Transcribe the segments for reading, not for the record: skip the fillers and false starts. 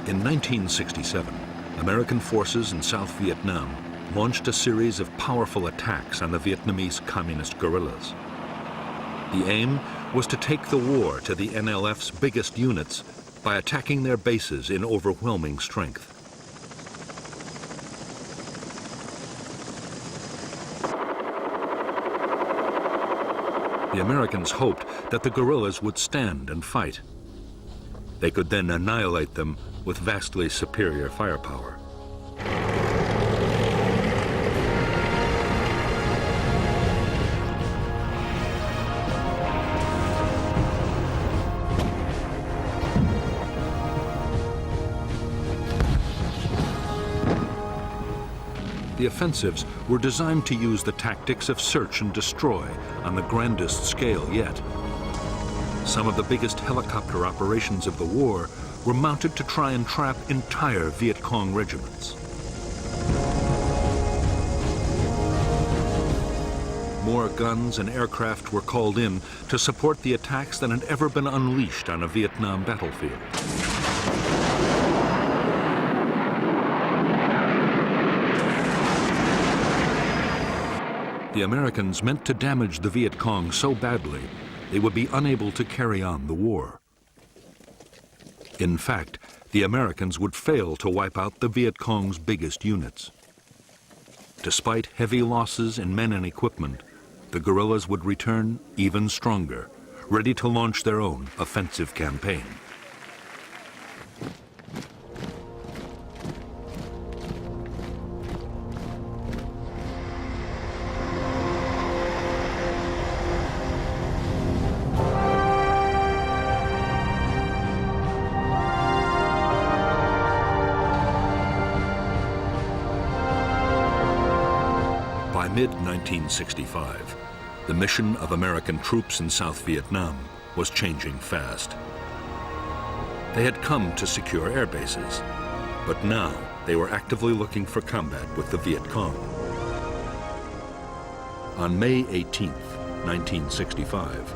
In 1967, American forces in South Vietnam launched a series of powerful attacks on the Vietnamese communist guerrillas. The aim was to take the war to the NLF's biggest units by attacking their bases in overwhelming strength. The Americans hoped that the guerrillas would stand and fight. They could then annihilate them with vastly superior firepower. The offensives were designed to use the tactics of search and destroy on the grandest scale yet. Some of the biggest helicopter operations of the war were mounted to try and trap entire Viet Cong regiments. More guns and aircraft were called in to support the attacks than had ever been unleashed on a Vietnam battlefield. The Americans meant to damage the Viet Cong so badly they would be unable to carry on the war. In fact, the Americans would fail to wipe out the Viet Cong's biggest units. Despite heavy losses in men and equipment, the guerrillas would return even stronger, ready to launch their own offensive campaign. By mid-1965, the mission of American troops in South Vietnam was changing fast. They had come to secure air bases, but now they were actively looking for combat with the Viet Cong. On May 18, 1965,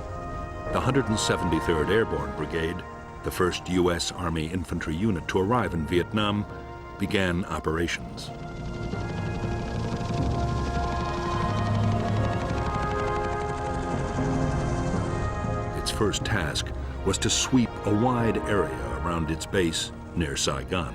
the 173rd Airborne Brigade, the first U.S. Army infantry unit to arrive in Vietnam, began operations. Its first task was to sweep a wide area around its base near Saigon.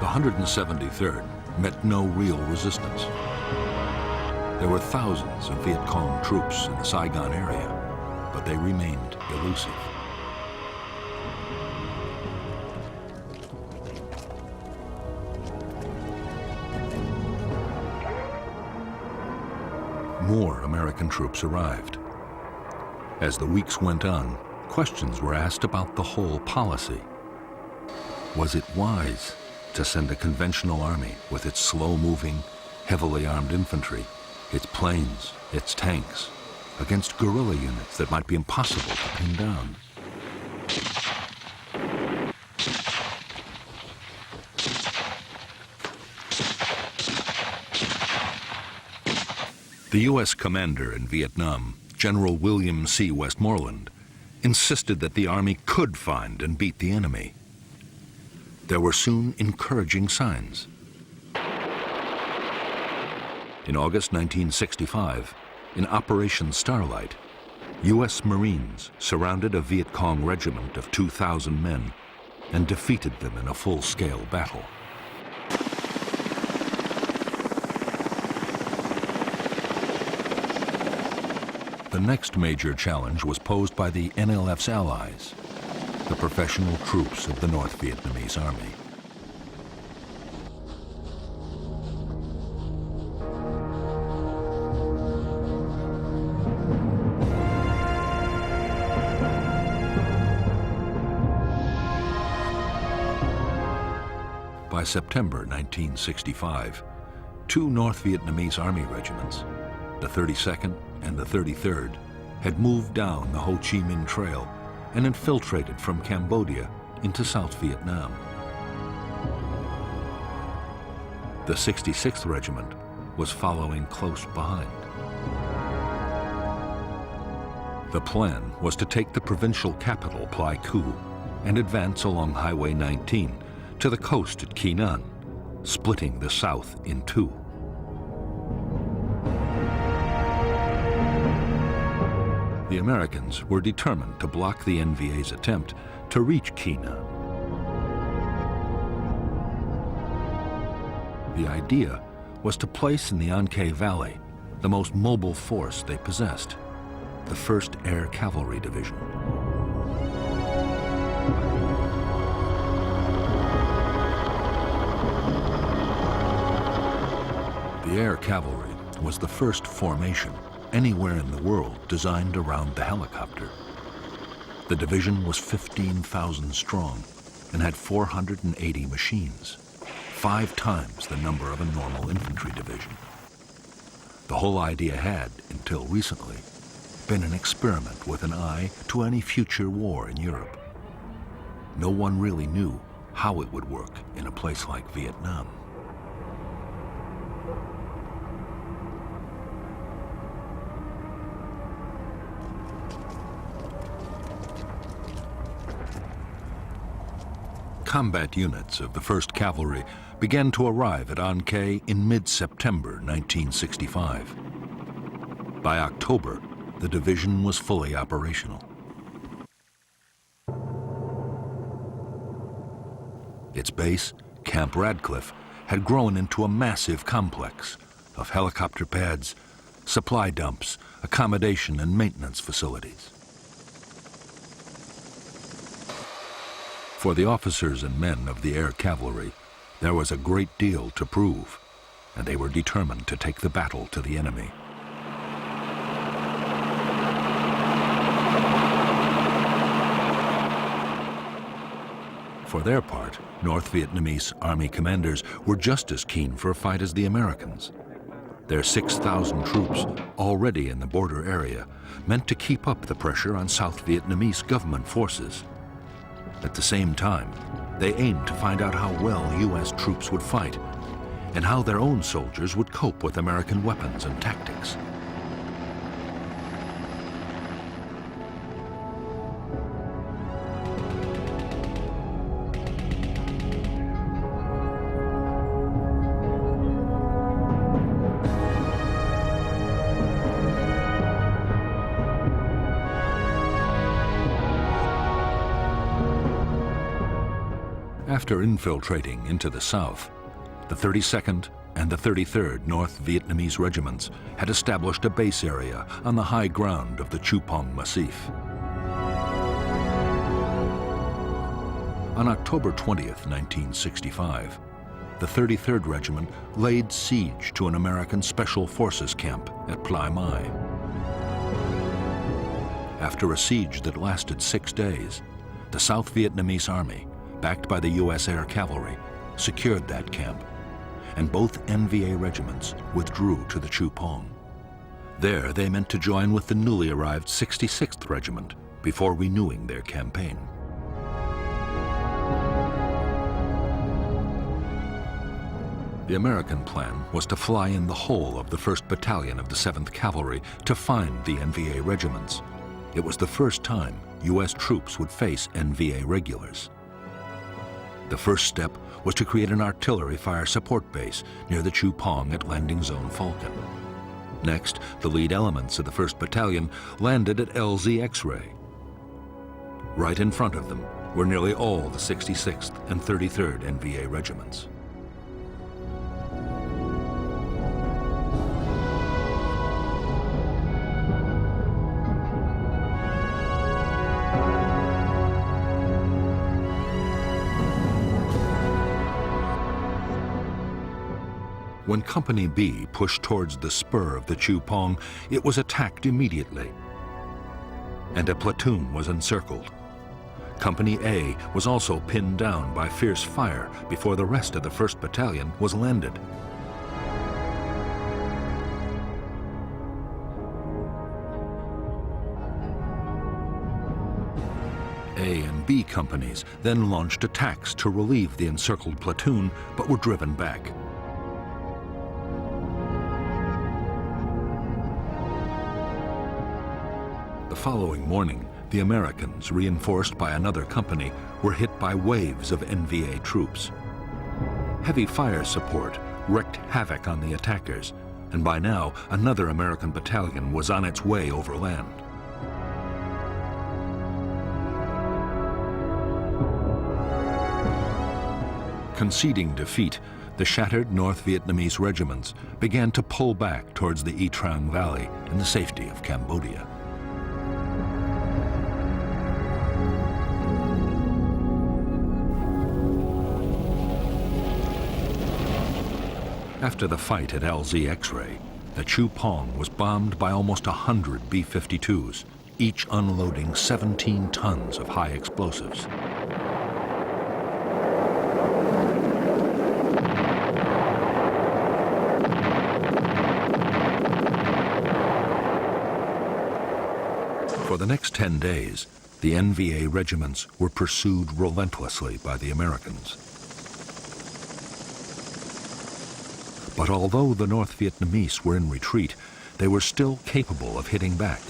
The 173rd met no real resistance. There were thousands of Viet Cong troops in the Saigon area, but they remained elusive. More American troops arrived. As the weeks went on, questions were asked about the whole policy. Was it wise to send a conventional army with its slow-moving, heavily armed infantry, its planes, its tanks, against guerrilla units that might be impossible to pin down? The U.S. commander in Vietnam, General William C. Westmoreland, insisted that the Army could find and beat the enemy. There were soon encouraging signs. In August 1965, in Operation Starlight, U.S. Marines surrounded a Viet Cong regiment of 2,000 men and defeated them in a full-scale battle. The next major challenge was posed by the NLF's allies, the professional troops of the North Vietnamese Army. By September 1965, two North Vietnamese Army regiments, the 32nd and the 33rd, had moved down the Ho Chi Minh Trail and infiltrated from Cambodia into South Vietnam. The 66th Regiment was following close behind. The plan was to take the provincial capital, Pleiku, and advance along Highway 19 to the coast at Kinan, splitting the south in two. The Americans were determined to block the NVA's attempt to reach Kinan. The idea was to place in the Ankei Valley the most mobile force they possessed, the 1st Air Cavalry Division. The Air Cavalry was the first formation anywhere in the world designed around the helicopter. The division was 15,000 strong and had 480 machines, 5 times the number of a normal infantry division. The whole idea had, until recently, been an experiment with an eye to any future war in Europe. No one really knew how it would work in a place like Vietnam. Combat units of the 1st Cavalry began to arrive at An Khe in mid-September 1965. By October, the division was fully operational. Its base, Camp Radcliffe, had grown into a massive complex of helicopter pads, supply dumps, accommodation and maintenance facilities. For the officers and men of the Air Cavalry, there was a great deal to prove, and they were determined to take the battle to the enemy. For their part, North Vietnamese Army commanders were just as keen for a fight as the Americans. Their 6,000 troops, already in the border area, meant to keep up the pressure on South Vietnamese government forces. At the same time, they aimed to find out how well U.S. troops would fight and how their own soldiers would cope with American weapons and tactics. After infiltrating into the south, the 32nd and the 33rd North Vietnamese regiments had established a base area on the high ground of the Chupong Massif. On October 20th, 1965, the 33rd Regiment laid siege to an American Special Forces camp at Plai Mai. After a siege that lasted 6 days, the South Vietnamese Army, backed by the U.S. Air Cavalry, secured that camp, and both NVA regiments withdrew to the Chupong. There, they meant to join with the newly arrived 66th Regiment before renewing their campaign. The American plan was to fly in the whole of the 1st Battalion of the 7th Cavalry to find the NVA regiments. It was the first time U.S. troops would face NVA regulars. The first step was to create an artillery fire support base near the Chupong at Landing Zone Falcon. Next, the lead elements of the 1st Battalion landed at LZ X-Ray. Right in front of them were nearly all the 66th and 33rd NVA regiments. When Company B pushed towards the spur of the Chupong, it was attacked immediately, and a platoon was encircled. Company A was also pinned down by fierce fire before the rest of the 1st Battalion was landed. A and B companies then launched attacks to relieve the encircled platoon, but were driven back. The following morning, the Americans, reinforced by another company, were hit by waves of NVA troops. Heavy fire support wreaked havoc on the attackers, and by now another American battalion was on its way overland. Conceding defeat, the shattered North Vietnamese regiments began to pull back towards the Y Trang Valley in the safety of Cambodia. After the fight at LZ X-Ray, the Chu Pong was bombed by almost 100 B-52s, each unloading 17 tons of high explosives. For the next 10 days, the NVA regiments were pursued relentlessly by the Americans. But although the North Vietnamese were in retreat, they were still capable of hitting back.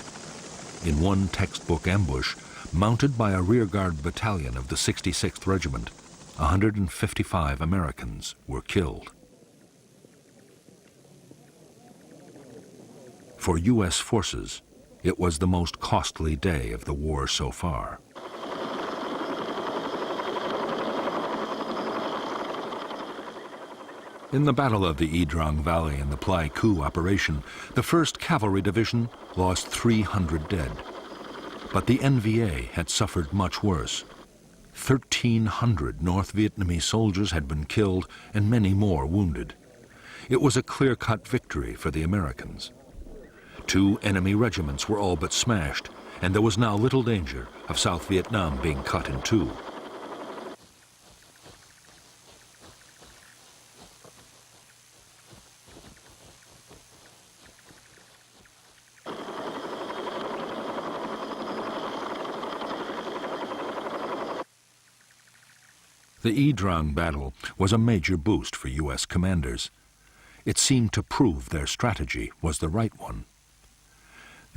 In one textbook ambush, mounted by a rearguard battalion of the 66th Regiment, 155 Americans were killed. For U.S. forces, it was the most costly day of the war so far. In the Battle of the Y Trang Valley and the Pleiku operation, the 1st Cavalry Division lost 300 dead. But the NVA had suffered much worse. 1,300 North Vietnamese soldiers had been killed and many more wounded. It was a clear-cut victory for the Americans. 2 enemy regiments were all but smashed, and there was now little danger of South Vietnam being cut in two. The Y Trang battle was a major boost for U.S. commanders. It seemed to prove their strategy was the right one.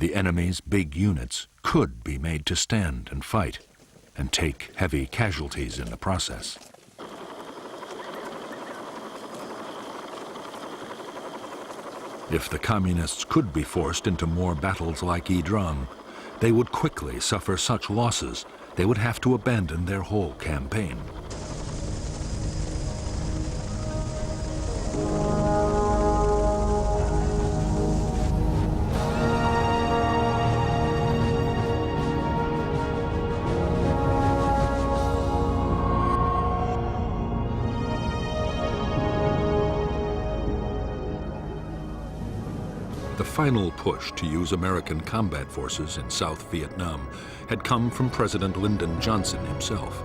The enemy's big units could be made to stand and fight, and take heavy casualties in the process. If the Communists could be forced into more battles like Y Trang, they would quickly suffer such losses they would have to abandon their whole campaign. The final push to use American combat forces in South Vietnam had come from President Lyndon Johnson himself.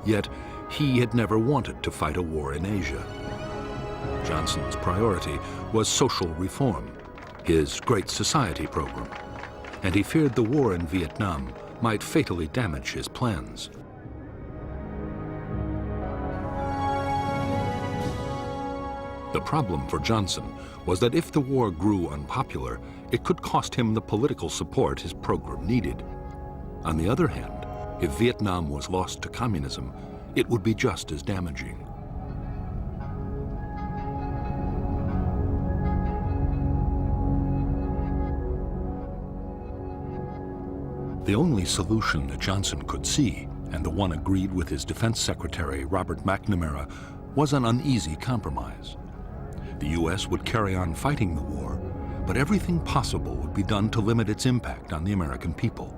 Yet, he had never wanted to fight a war in Asia. Johnson's priority was social reform, his Great Society program, and he feared the war in Vietnam might fatally damage his plans. The problem for Johnson was that if the war grew unpopular, it could cost him the political support his program needed. On the other hand, if Vietnam was lost to communism, it would be just as damaging. The only solution that Johnson could see, and the one agreed with his Defense Secretary Robert McNamara, was an uneasy compromise. The U.S. would carry on fighting the war, but everything possible would be done to limit its impact on the American people.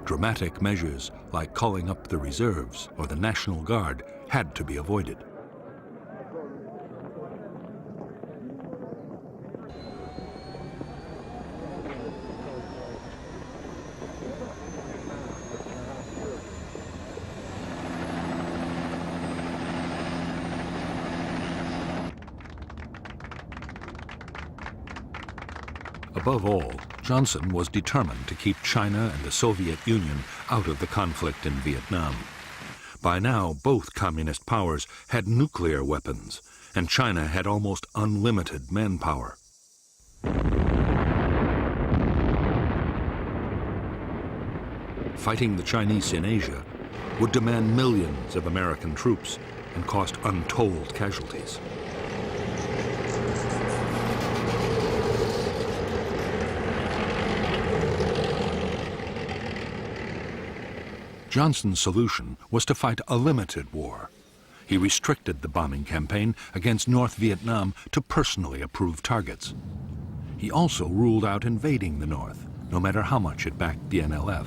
Dramatic measures like calling up the reserves or the National Guard had to be avoided. Above all, Johnson was determined to keep China and the Soviet Union out of the conflict in Vietnam. By now, both communist powers had nuclear weapons, and China had almost unlimited manpower. fighting the Chinese in Asia, would demand millions of American troops and cost untold casualties. Johnson's solution was to fight a limited war. He restricted the bombing campaign against North Vietnam to personally approved targets. He also ruled out invading the North, no matter how much it backed the NLF.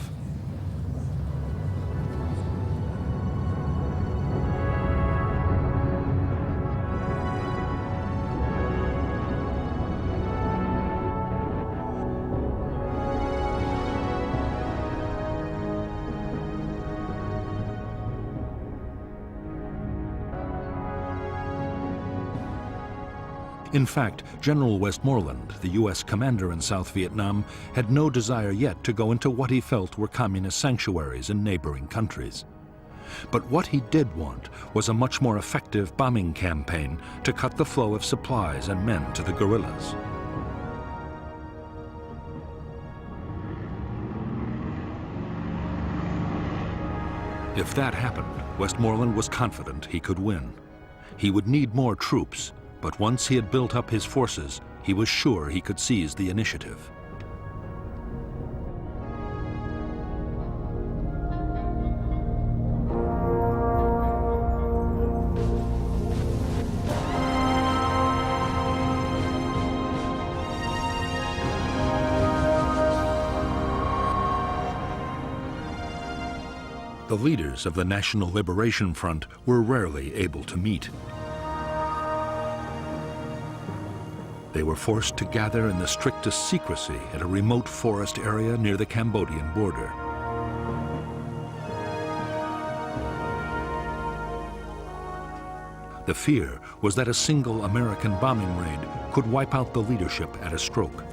In fact, General Westmoreland, the U.S. commander in South Vietnam, had no desire yet to go into what he felt were communist sanctuaries in neighboring countries. But what he did want was a much more effective bombing campaign to cut the flow of supplies and men to the guerrillas. If that happened, Westmoreland was confident he could win. He would need more troops, but once he had built up his forces, he was sure he could seize the initiative. The leaders of the National Liberation Front were rarely able to meet. They were forced to gather in the strictest secrecy at a remote forest area near the Cambodian border. The fear was that a single American bombing raid could wipe out the leadership at a stroke.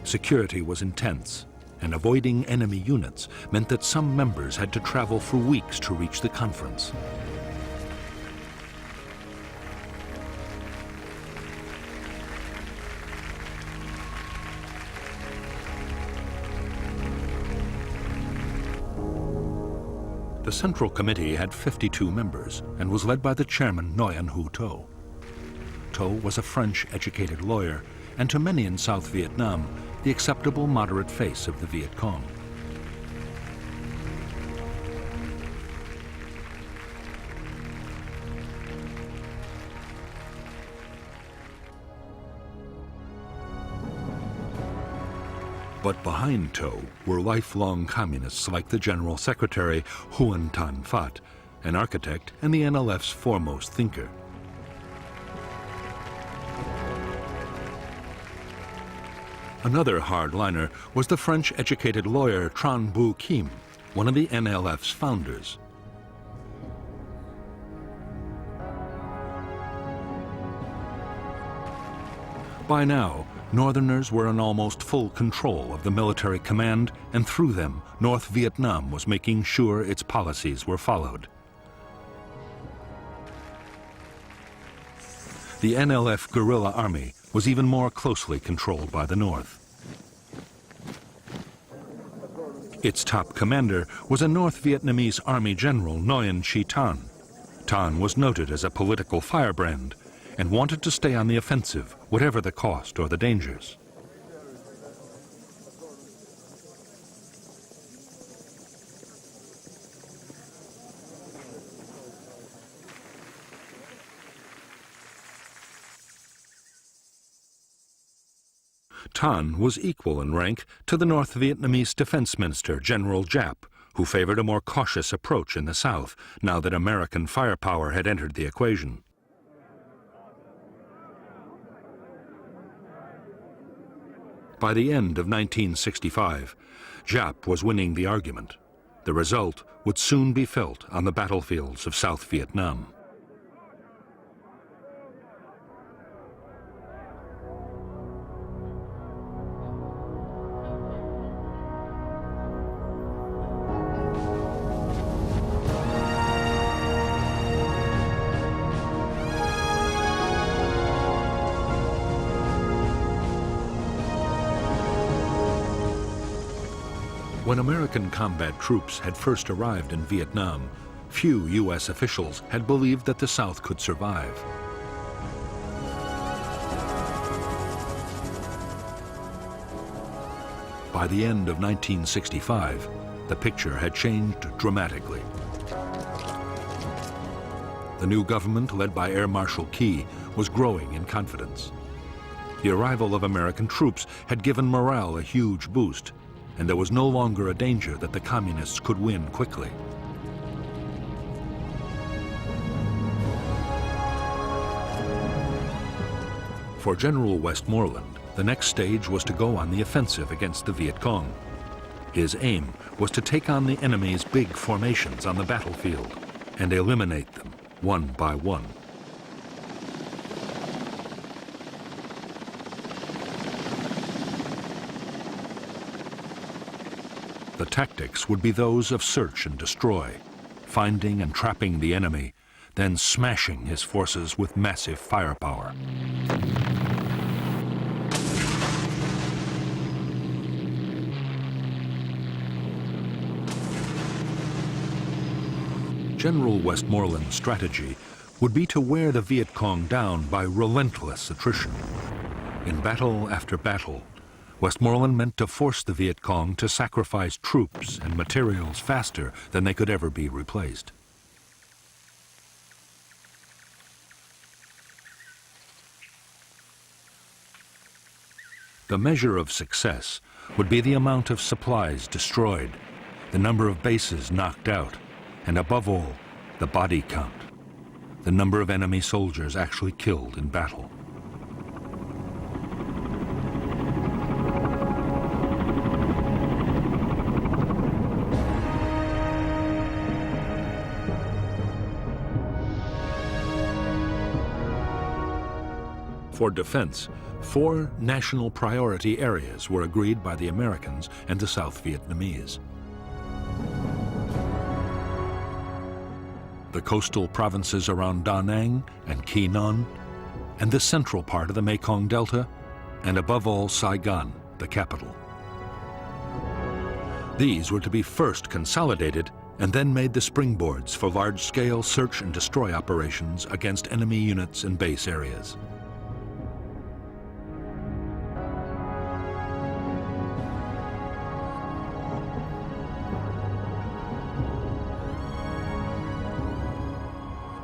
Security was intense, and avoiding enemy units meant that some members had to travel for weeks to reach the conference. The Central Committee had 52 members and was led by the chairman, Nguyen Hue To. To was a French-educated lawyer and to many in South Vietnam, the acceptable moderate face of the Viet Cong. But behind To were lifelong communists like the General Secretary Huon Tan Phat, an architect and the NLF's foremost thinker. Another hardliner was the French-educated lawyer Tran Bu Kim, one of the NLF's founders. By now, Northerners were in almost full control of the military command, and through them, North Vietnam was making sure its policies were followed. The NLF guerrilla army was even more closely controlled by the North. Its top commander was a North Vietnamese Army General Nguyen Chi Tan. Tan was noted as a political firebrand and wanted to stay on the offensive, whatever the cost or the dangers. Tan was equal in rank to the North Vietnamese Defense Minister, General Giap, who favored a more cautious approach in the South, now that American firepower had entered the equation. By the end of 1965, Giap was winning the argument. The result would soon be felt on the battlefields of South Vietnam. When American combat troops had first arrived in Vietnam, few U.S. officials had believed that the South could survive. By the end of 1965, the picture had changed dramatically. The new government, led by Air Marshal Key, was growing in confidence. The arrival of American troops had given morale a huge boost, and there was no longer a danger that the communists could win quickly. For General Westmoreland, the next stage was to go on the offensive against the Viet Cong. His aim was to take on the enemy's big formations on the battlefield and eliminate them one by one. The tactics would be those of search and destroy, finding and trapping the enemy, then smashing his forces with massive firepower. General Westmoreland's strategy would be to wear the Viet Cong down by relentless attrition. In battle after battle, Westmoreland meant to force the Viet Cong to sacrifice troops and materials faster than they could ever be replaced. The measure of success would be the amount of supplies destroyed, the number of bases knocked out, and above all, the body count, the number of enemy soldiers actually killed in battle. For defense, 4 national priority areas were agreed by the Americans and the South Vietnamese. The coastal provinces around Da Nang and Quy Nhon, and the central part of the Mekong Delta, and above all Saigon, the capital. These were to be first consolidated and then made the springboards for large-scale search and destroy operations against enemy units and base areas.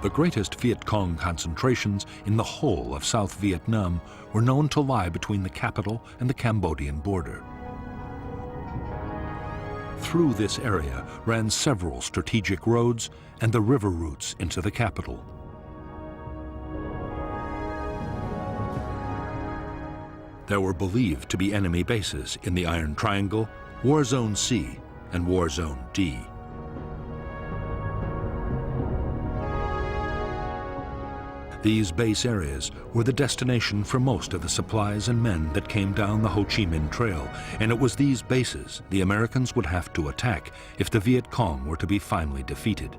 The greatest Viet Cong concentrations in the whole of South Vietnam were known to lie between the capital and the Cambodian border. Through this area ran several strategic roads and the river routes into the capital. There were believed to be enemy bases in the Iron Triangle, War Zone C, and War Zone D. These base areas were the destination for most of the supplies and men that came down the Ho Chi Minh Trail, and it was these bases the Americans would have to attack if the Viet Cong were to be finally defeated.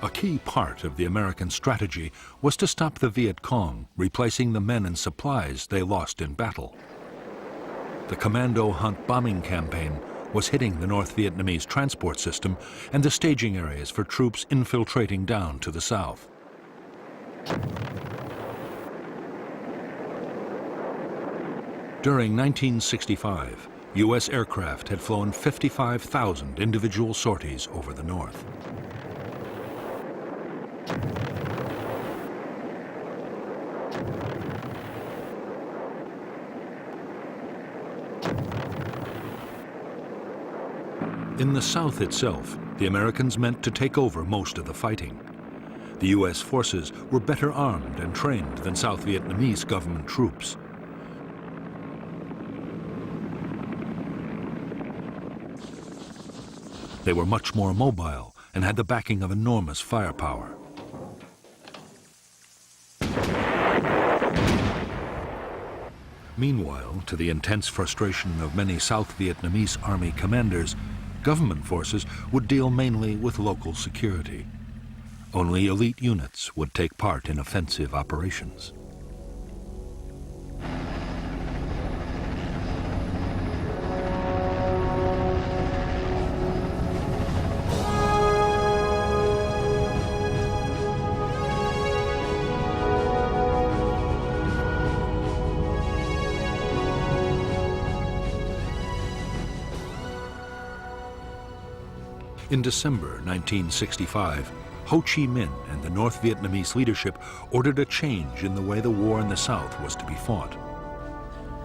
A key part of the American strategy was to stop the Viet Cong, replacing the men and supplies they lost in battle. The Commando Hunt bombing campaign was hitting the North Vietnamese transport system and the staging areas for troops infiltrating down to the south. During 1965, U.S. aircraft had flown 55,000 individual sorties over the north. In the South itself, the Americans meant to take over most of the fighting. The U.S. forces were better armed and trained than South Vietnamese government troops. They were much more mobile and had the backing of enormous firepower. Meanwhile, to the intense frustration of many South Vietnamese army commanders, Government forces would deal mainly with local security. Only elite units would take part in offensive operations. In December 1965, Ho Chi Minh and the North Vietnamese leadership ordered a change in the way the war in the South was to be fought.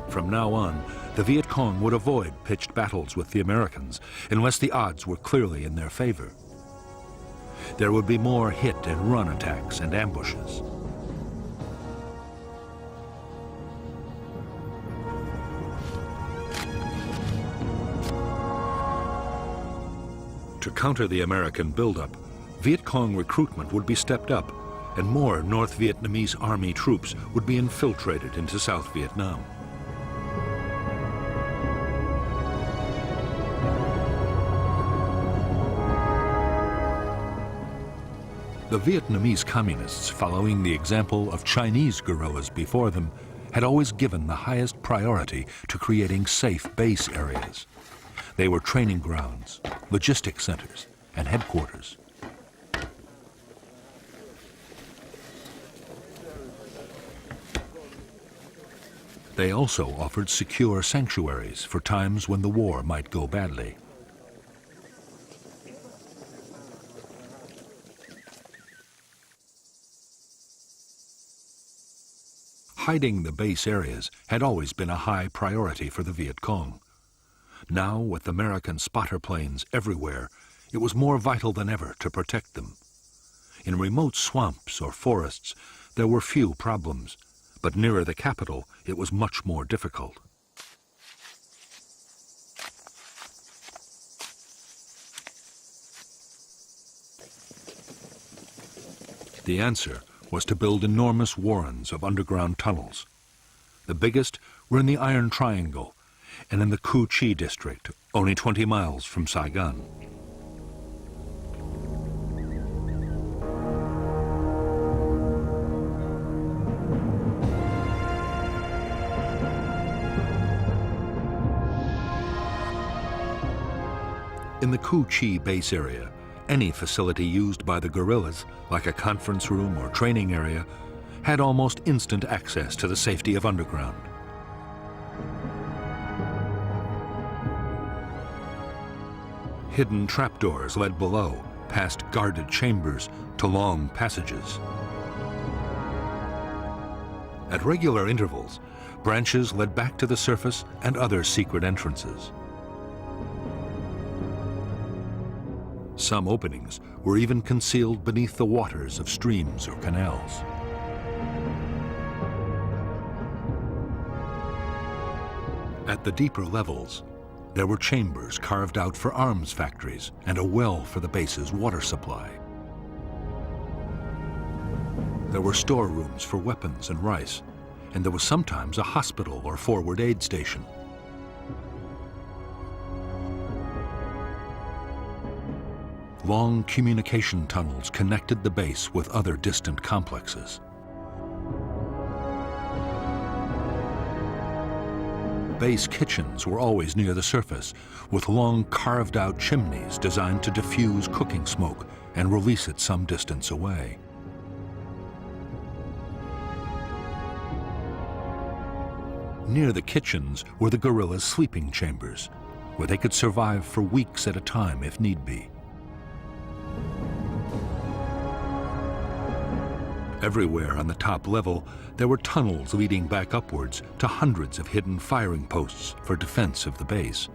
From now on, the Viet Cong would avoid pitched battles with the Americans unless the odds were clearly in their favor. There would be more hit and run attacks and ambushes. To counter the American buildup, Viet Cong recruitment would be stepped up, and more North Vietnamese army troops would be infiltrated into South Vietnam. The Vietnamese communists, following the example of Chinese guerrillas before them, had always given the highest priority to creating safe base areas. They were training grounds, logistics centers, and headquarters. They also offered secure sanctuaries for times when the war might go badly. Hiding the base areas had always been a high priority for the Viet Cong. Now, with American spotter planes everywhere, it was more vital than ever to protect them. In remote swamps or forests, there were few problems, but nearer the capital, it was much more difficult. The answer was to build enormous warrens of underground tunnels. The biggest were in the Iron Triangle and in the Cu Chi district, only 20 miles from Saigon. In the Cu Chi base area, any facility used by the guerrillas, like a conference room or training area, had almost instant access to the safety of underground. Hidden trapdoors led below, past guarded chambers to long passages. At regular intervals, branches led back to the surface and other secret entrances. Some openings were even concealed beneath the waters of streams or canals. At the deeper levels, there were chambers carved out for arms factories and a well for the base's water supply. There were storerooms for weapons and rice, and there was sometimes a hospital or forward aid station. Long communication tunnels connected the base with other distant complexes. Base kitchens were always near the surface, with long carved-out chimneys designed to diffuse cooking smoke and release it some distance away. Near the kitchens were the guerrillas' sleeping chambers, where they could survive for weeks at a time if need be. Everywhere on the top level, there were tunnels leading back upwards to hundreds of hidden firing posts for defense of the base.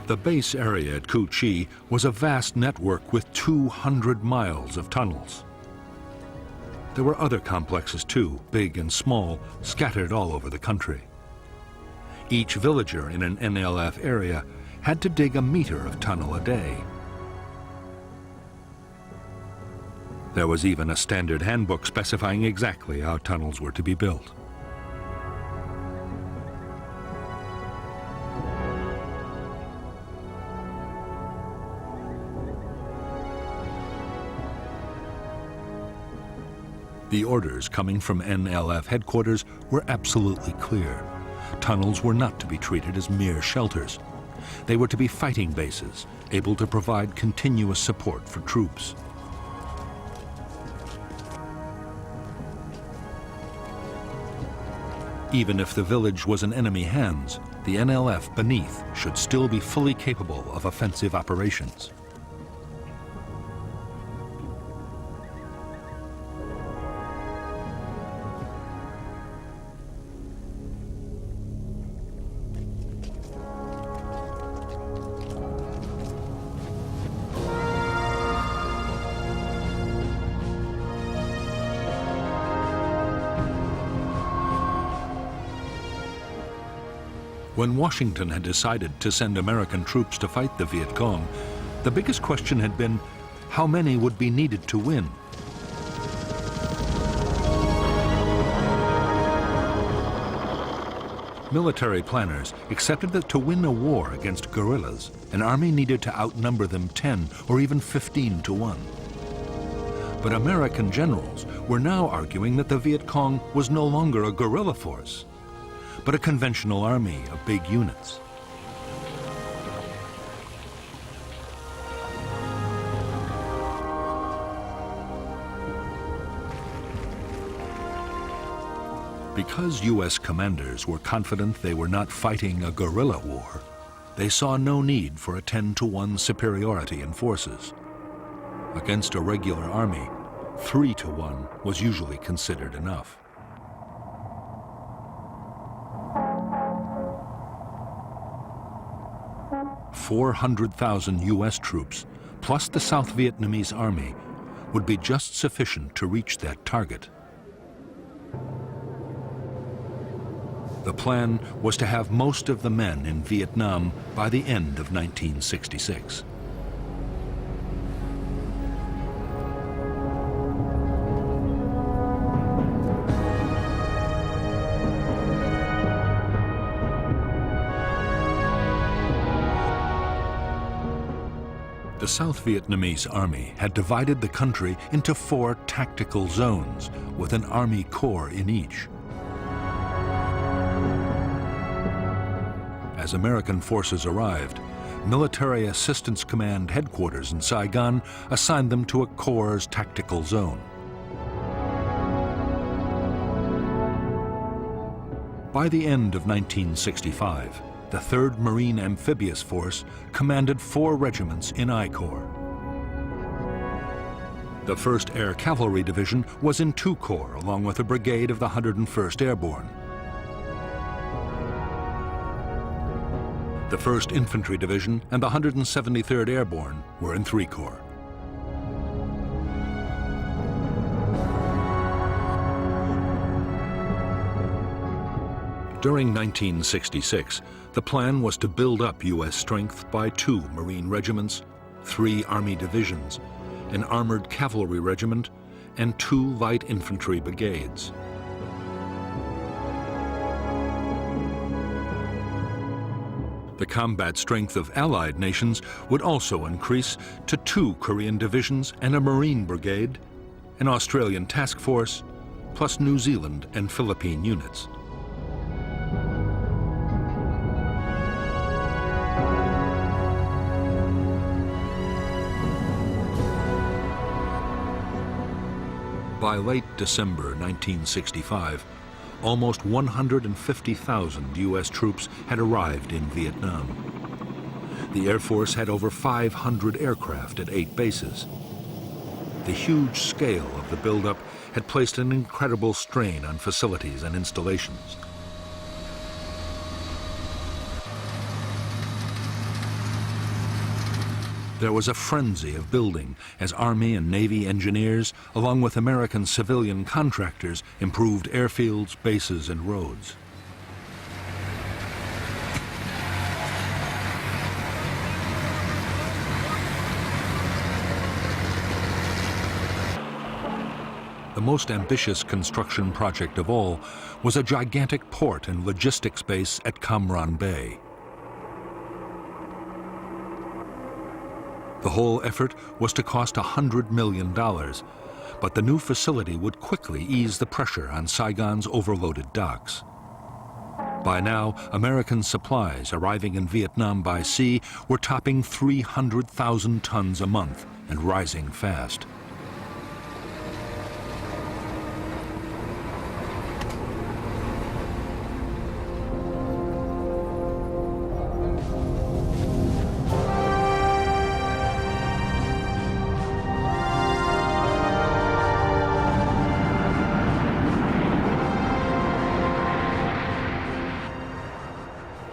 The base area at Cu Chi was a vast network with 200 miles of tunnels. There were other complexes too, big and small, scattered all over the country. Each villager in an NLF area had to dig a meter of tunnel a day. There was even a standard handbook specifying exactly how tunnels were to be built. The orders coming from NLF headquarters were absolutely clear. Tunnels were not to be treated as mere shelters. They were to be fighting bases, able to provide continuous support for troops. Even if the village was in enemy hands, the NLF beneath should still be fully capable of offensive operations. When Washington had decided to send American troops to fight the Viet Cong, the biggest question had been how many would be needed to win. Military planners accepted that to win a war against guerrillas, an army needed to outnumber them 10 or even 15 to 1. But American generals were now arguing that the Viet Cong was no longer a guerrilla force, but a conventional army of big units. Because U.S. commanders were confident they were not fighting a guerrilla war, they saw no need for a 10-to-1 superiority in forces. Against a regular army, 3-to-1 was usually considered enough. $400,000 U.S. troops, plus the South Vietnamese army, would be just sufficient to reach that target. The plan was to have most of the men in Vietnam by the end of 1966. The South Vietnamese army had divided the country into 4 tactical zones, with an army corps in each. As American forces arrived, Military Assistance Command headquarters in Saigon assigned them to a corps' tactical zone. By the end of 1965, the 3rd Marine Amphibious Force commanded 4 regiments in I Corps. The 1st Air Cavalry Division was in II Corps, along with a brigade of the 101st Airborne. The 1st Infantry Division and the 173rd Airborne were in III Corps. During 1966, the plan was to build up U.S. strength by 2 Marine regiments, 3 Army divisions, an armored cavalry regiment, and 2 light infantry brigades. The combat strength of Allied nations would also increase to 2 Korean divisions and a Marine brigade, an Australian task force, plus New Zealand and Philippine units. By late December 1965, almost 150,000 U.S. troops had arrived in Vietnam. The Air Force had over 500 aircraft at 8 bases. The huge scale of the buildup had placed an incredible strain on facilities and installations. There was a frenzy of building as Army and Navy engineers, along with American civilian contractors, improved airfields, bases, and roads. The most ambitious construction project of all was a gigantic port and logistics base at Cam Ranh Bay. The whole effort was to cost $100 million, but the new facility would quickly ease the pressure on Saigon's overloaded docks. By now, American supplies arriving in Vietnam by sea were topping 300,000 tons a month and rising fast.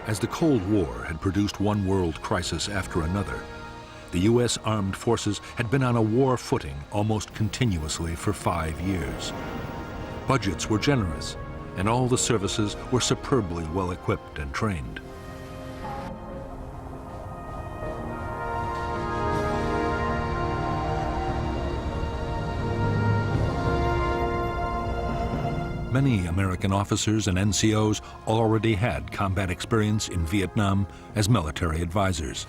As the Cold War had produced one world crisis after another, the U.S. armed forces had been on a war footing almost continuously for 5 years. Budgets were generous, and all the services were superbly well equipped and trained. Many American officers and NCOs already had combat experience in Vietnam as military advisors.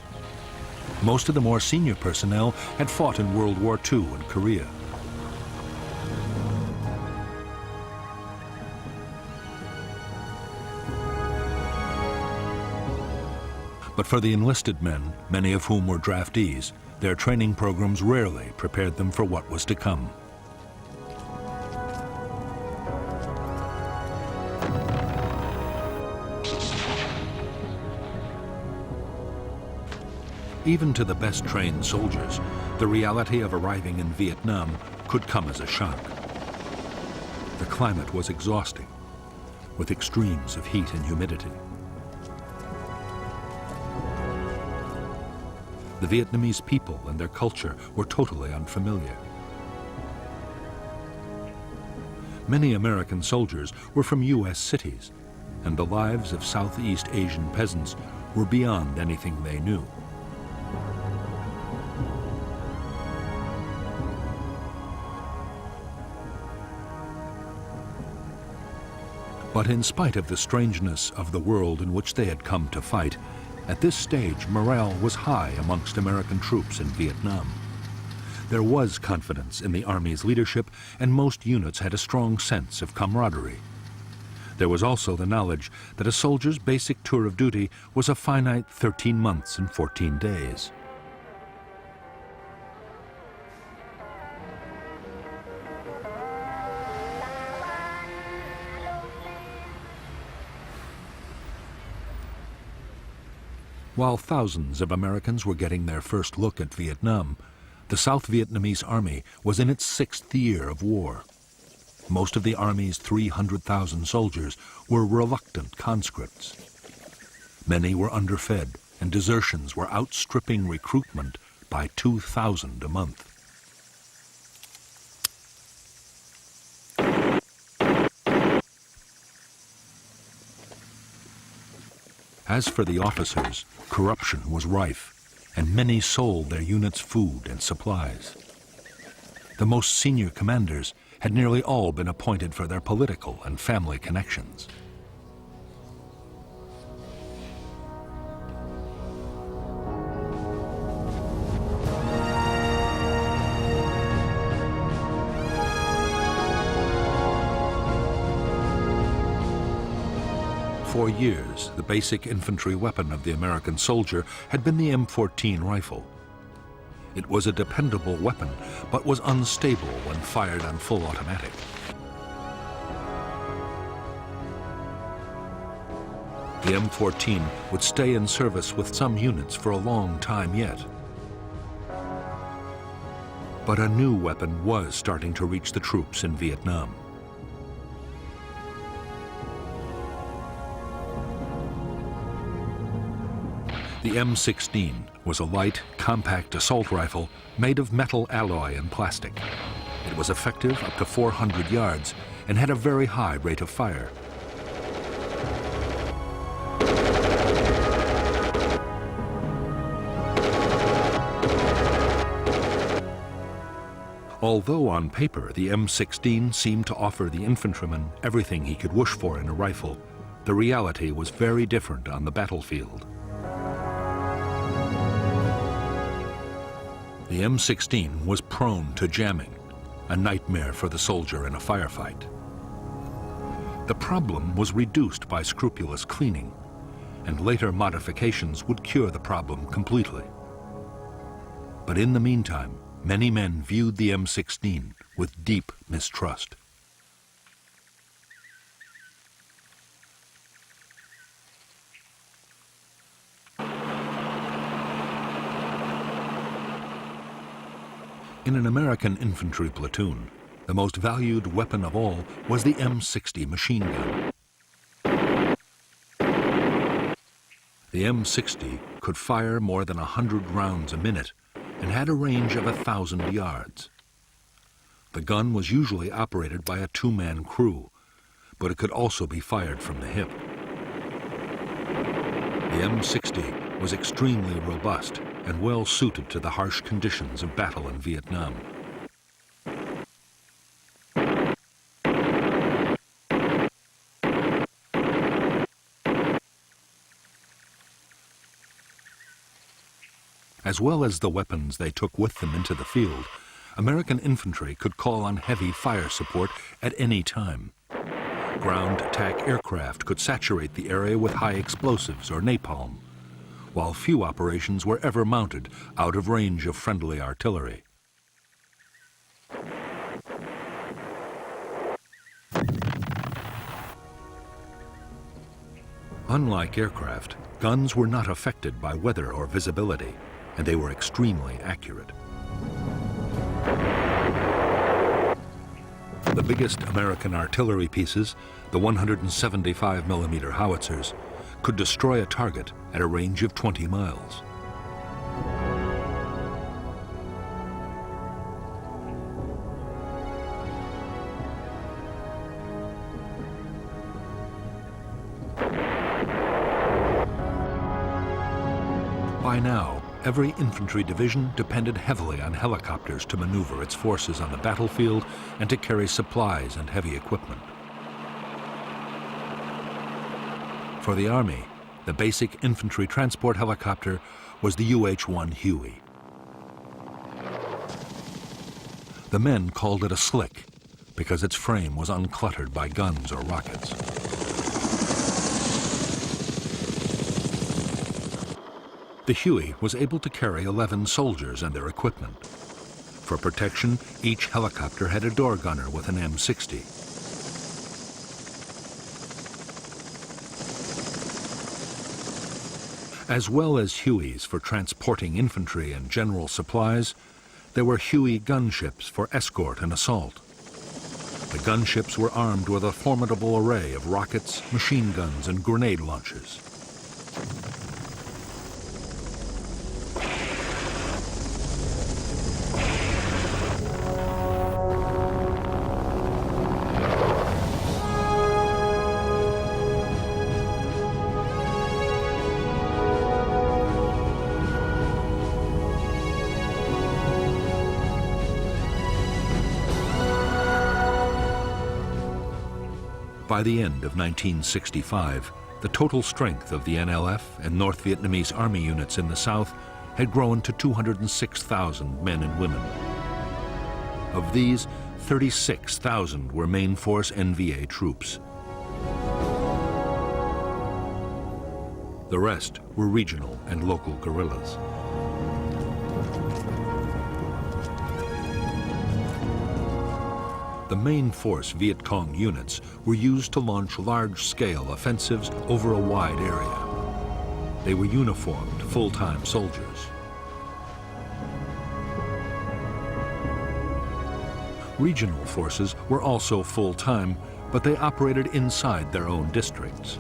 Most of the more senior personnel had fought in World War II and Korea. But for the enlisted men, many of whom were draftees, their training programs rarely prepared them for what was to come. Even to the best trained soldiers, the reality of arriving in Vietnam could come as a shock. The climate was exhausting, with extremes of heat and humidity. The Vietnamese people and their culture were totally unfamiliar. Many American soldiers were from U.S. cities, and the lives of Southeast Asian peasants were beyond anything they knew. But in spite of the strangeness of the world in which they had come to fight, at this stage morale was high amongst American troops in Vietnam. There was confidence in the Army's leadership, and most units had a strong sense of camaraderie. There was also the knowledge that a soldier's basic tour of duty was a finite 13 months and 14 days. While thousands of Americans were getting their first look at Vietnam, the South Vietnamese Army was in its 6th year of war. Most of the Army's 300,000 soldiers were reluctant conscripts. Many were underfed, and desertions were outstripping recruitment by 2,000 a month. As for the officers, corruption was rife, and many sold their units food and supplies. The most senior commanders had nearly all been appointed for their political and family connections. For years, the basic infantry weapon of the American soldier had been the M14 rifle. It was a dependable weapon, but was unstable when fired on full automatic. The M14 would stay in service with some units for a long time yet. But a new weapon was starting to reach the troops in Vietnam. The M16 was a light, compact assault rifle made of metal alloy and plastic. It was effective up to 400 yards and had a very high rate of fire. Although on paper the M16 seemed to offer the infantryman everything he could wish for in a rifle, the reality was very different on the battlefield. The M16 was prone to jamming, a nightmare for the soldier in a firefight. The problem was reduced by scrupulous cleaning, and later modifications would cure the problem completely. But in the meantime, many men viewed the M16 with deep mistrust. In an American infantry platoon, the most valued weapon of all was the M60 machine gun. The M60 could fire more than 100 rounds a minute and had a range of 1,000 yards. The gun was usually operated by a two-man crew, but it could also be fired from the hip. The M60 was extremely robust and well suited to the harsh conditions of battle in Vietnam. As well as the weapons they took with them into the field, American infantry could call on heavy fire support at any time. Ground attack aircraft could saturate the area with high explosives or napalm, while few operations were ever mounted out of range of friendly artillery. Unlike aircraft, guns were not affected by weather or visibility, and they were extremely accurate. The biggest American artillery pieces, the 175mm howitzers, could destroy a target at a range of 20 miles. By now, every infantry division depended heavily on helicopters to maneuver its forces on the battlefield and to carry supplies and heavy equipment. For the Army, the basic infantry transport helicopter was the UH-1 Huey. The men called it a slick because its frame was uncluttered by guns or rockets. The Huey was able to carry 11 soldiers and their equipment. For protection, each helicopter had a door gunner with an M60. As well as Hueys for transporting infantry and general supplies, there were Huey gunships for escort and assault. The gunships were armed with a formidable array of rockets, machine guns, and grenade launchers. By the end of 1965, the total strength of the NLF and North Vietnamese Army units in the South had grown to 206,000 men and women. Of these, 36,000 were main force NVA troops. The rest were regional and local guerrillas. The main force Viet Cong units were used to launch large-scale offensives over a wide area. They were uniformed, full-time soldiers. Regional forces were also full-time, but they operated inside their own districts.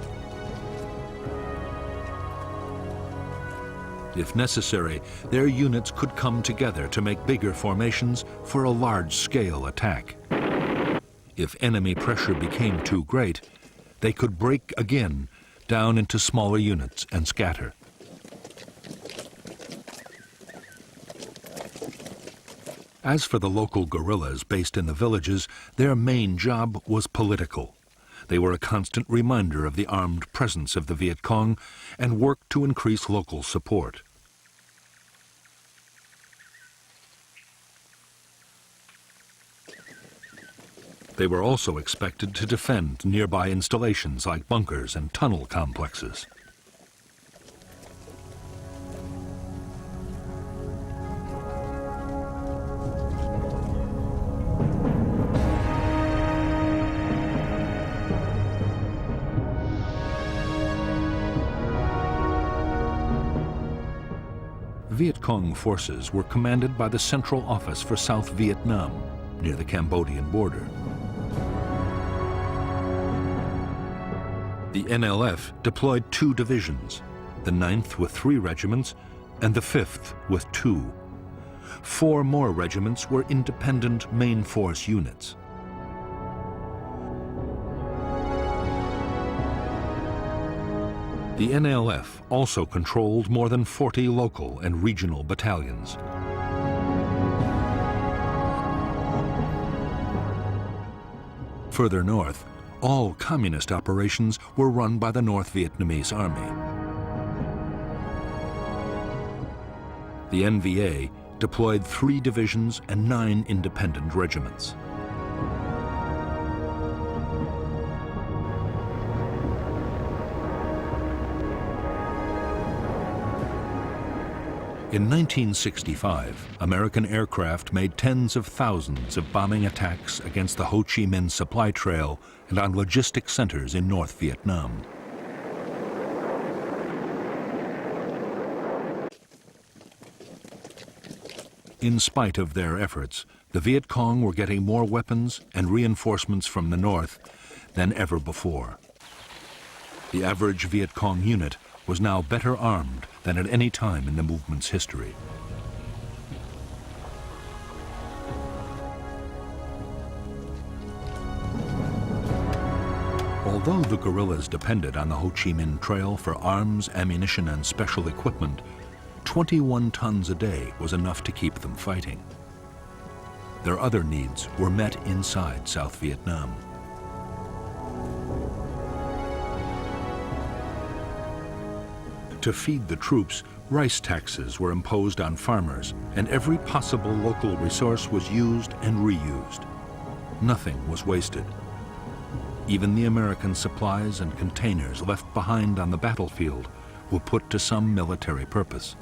If necessary, their units could come together to make bigger formations for a large-scale attack. If enemy pressure became too great, they could break again down into smaller units and scatter. As for the local guerrillas based in the villages, their main job was political. They were a constant reminder of the armed presence of the Viet Cong and worked to increase local support. They were also expected to defend nearby installations like bunkers and tunnel complexes. Viet Cong forces were commanded by the Central Office for South Vietnam, near the Cambodian border. The NLF deployed 2 divisions, the 9th with 3 regiments and the 5th with 2. 4 more regiments were independent main force units. The NLF also controlled more than 40 local and regional battalions. Further north, all communist operations were run by the North Vietnamese Army. The NVA deployed 3 divisions and 9 independent regiments. In 1965, American aircraft made tens of thousands of bombing attacks against the Ho Chi Minh supply trail and on logistic centers in North Vietnam. In spite of their efforts, the Viet Cong were getting more weapons and reinforcements from the north than ever before. The average Viet Cong unit was now better armed than at any time in the movement's history. Although the guerrillas depended on the Ho Chi Minh Trail for arms, ammunition, and special equipment, 21 tons a day was enough to keep them fighting. Their other needs were met inside South Vietnam. To feed the troops, rice taxes were imposed on farmers, and every possible local resource was used and reused. Nothing was wasted. Even the American supplies and containers left behind on the battlefield were put to some military purpose.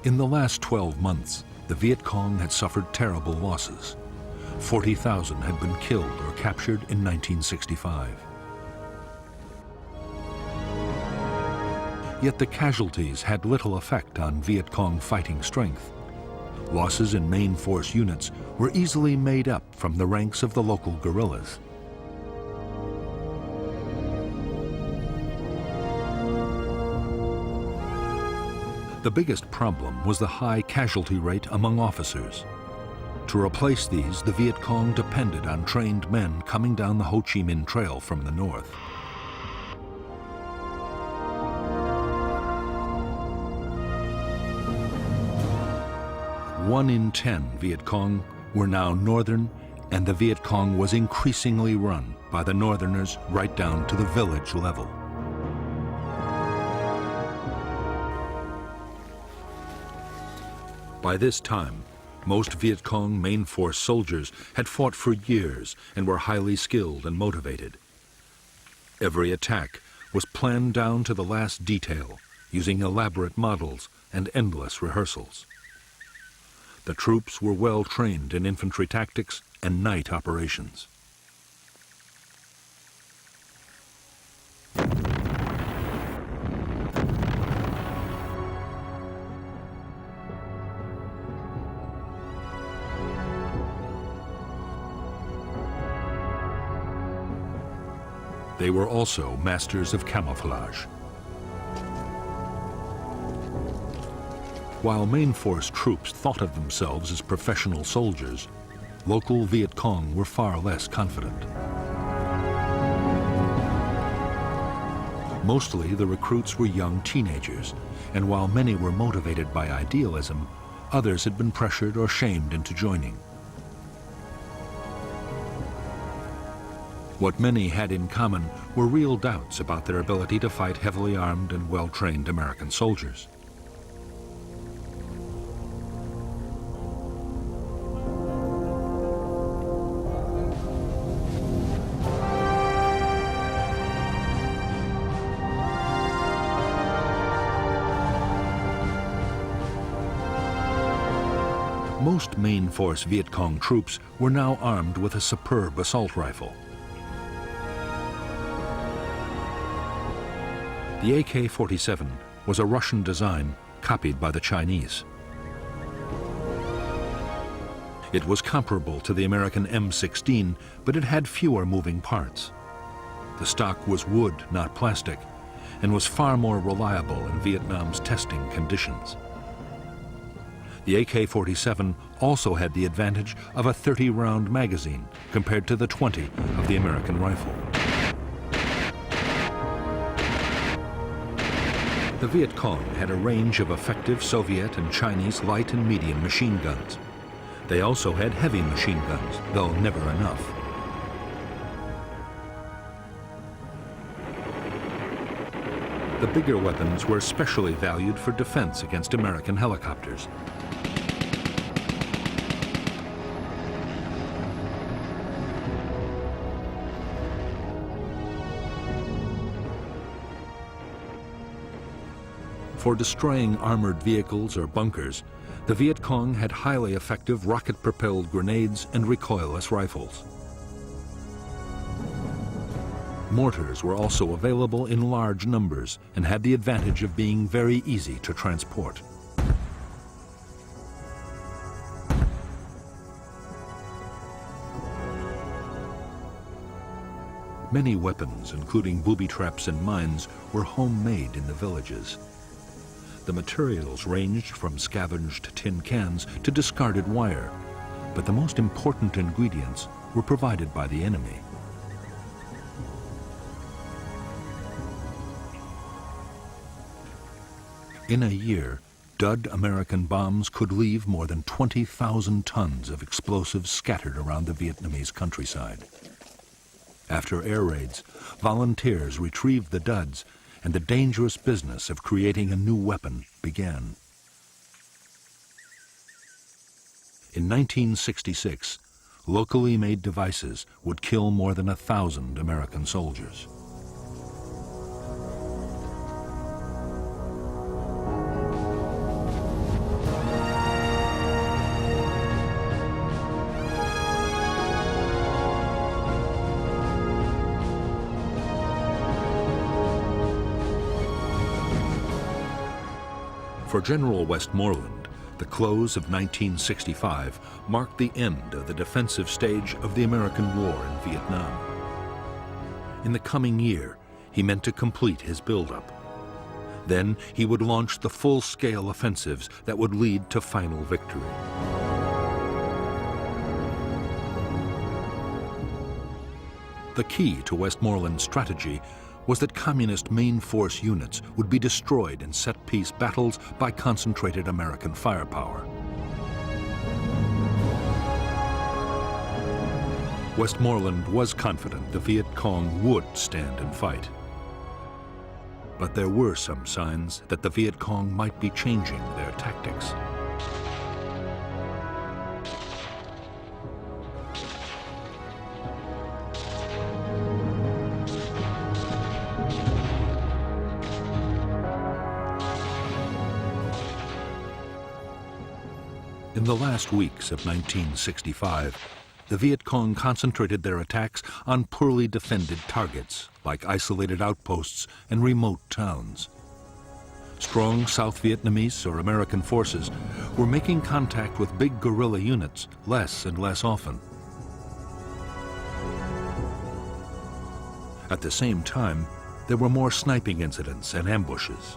In the last 12 months, the Viet Cong had suffered terrible losses. 40,000 had been killed or captured in 1965. Yet the casualties had little effect on Viet Cong fighting strength. Losses in main force units were easily made up from the ranks of the local guerrillas. The biggest problem was the high casualty rate among officers. To replace these, the Viet Cong depended on trained men coming down the Ho Chi Minh Trail from the north. One in 10 Viet Cong were now northern, and the Viet Cong was increasingly run by the northerners right down to the village level. By this time, most Viet Cong main force soldiers had fought for years and were highly skilled and motivated. Every attack was planned down to the last detail, using elaborate models and endless rehearsals. The troops were well trained in infantry tactics and night operations. They were also masters of camouflage. While main force troops thought of themselves as professional soldiers, local Viet Cong were far less confident. Mostly the recruits were young teenagers, and while many were motivated by idealism, others had been pressured or shamed into joining. What many had in common were real doubts about their ability to fight heavily armed and well-trained American soldiers. Most main force Viet Cong troops were now armed with a superb assault rifle. The AK-47 was a Russian design copied by the Chinese. It was comparable to the American M16, but it had fewer moving parts. The stock was wood, not plastic, and was far more reliable in Vietnam's testing conditions. The AK-47 also had the advantage of a 30-round magazine compared to the 20 of the American rifle. The Viet Cong had a range of effective Soviet and Chinese light and medium machine guns. They also had heavy machine guns, though never enough. The bigger weapons were especially valued for defense against American helicopters. For destroying armored vehicles or bunkers, the Viet Cong had highly effective rocket-propelled grenades and recoilless rifles. Mortars were also available in large numbers and had the advantage of being very easy to transport. Many weapons, including booby traps and mines, were homemade in the villages. The materials ranged from scavenged tin cans to discarded wire, but the most important ingredients were provided by the enemy. In a year, dud American bombs could leave more than 20,000 tons of explosives scattered around the Vietnamese countryside. After air raids, volunteers retrieved the duds, and the dangerous business of creating a new weapon began. In 1966, locally made devices would kill more than 1,000 American soldiers. For General Westmoreland, the close of 1965 marked the end of the defensive stage of the American war in Vietnam. In the coming year, he meant to complete his buildup. Then he would launch the full-scale offensives that would lead to final victory. The key to Westmoreland's strategy was that communist main force units would be destroyed in set-piece battles by concentrated American firepower. Westmoreland was confident the Viet Cong would stand and fight. But there were some signs that the Viet Cong might be changing their tactics. In the last weeks of 1965, the Viet Cong concentrated their attacks on poorly defended targets, like isolated outposts and remote towns. Strong South Vietnamese or American forces were making contact with big guerrilla units less and less often. At the same time, there were more sniping incidents and ambushes.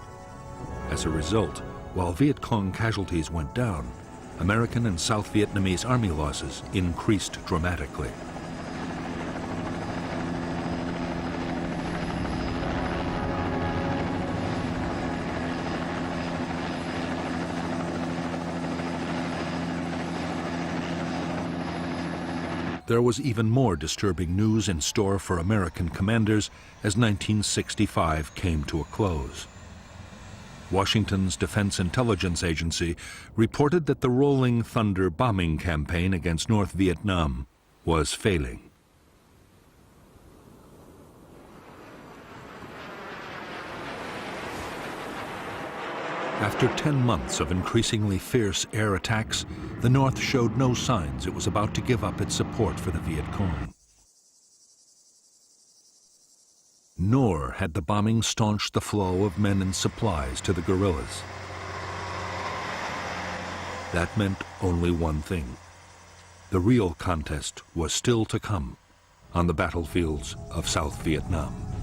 As a result, While Viet Cong casualties went down, American and South Vietnamese army losses increased dramatically. There was even more disturbing news in store for American commanders as 1965 came to a close. Washington's Defense Intelligence Agency reported that the Rolling Thunder bombing campaign against North Vietnam was failing. After 10 months of increasingly fierce air attacks, the North showed no signs it was about to give up its support for the Viet Cong. Nor had the bombing staunched the flow of men and supplies to the guerrillas. That meant only one thing. The real contest was still to come on the battlefields of South Vietnam.